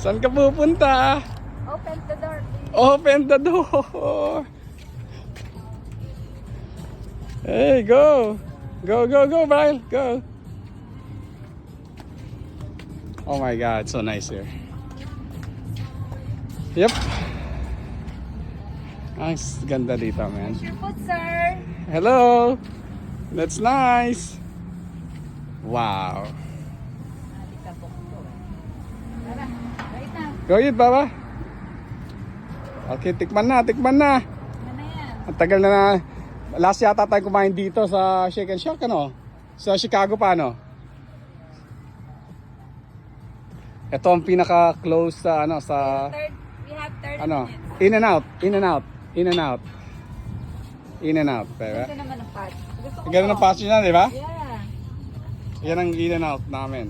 Saan ka pupunta? Open the door, please. Open the door. Hey, go. Go, go, go, Brian. Go. Oh my God, so nice here. Yep. Ang ganda dito, man. Your food, sir. Hello. That's nice. Wow. Tara, right na. Go eat, Baba. Okay, tikman na, tikman na. Ano na yan? Ang tagal na. Last yata tayo kumain dito sa Shake and Shack, ano? Sa Chicago pa, ano? Ito ang pinaka-close sa, ano, sa, We have 30 ano, minutes. in and out, in and out, in and out. In and out, diba? Gusto naman ng patch. Gusto ko Ganun ang passion na, di ba? Yeah. Yan ang in and out namin.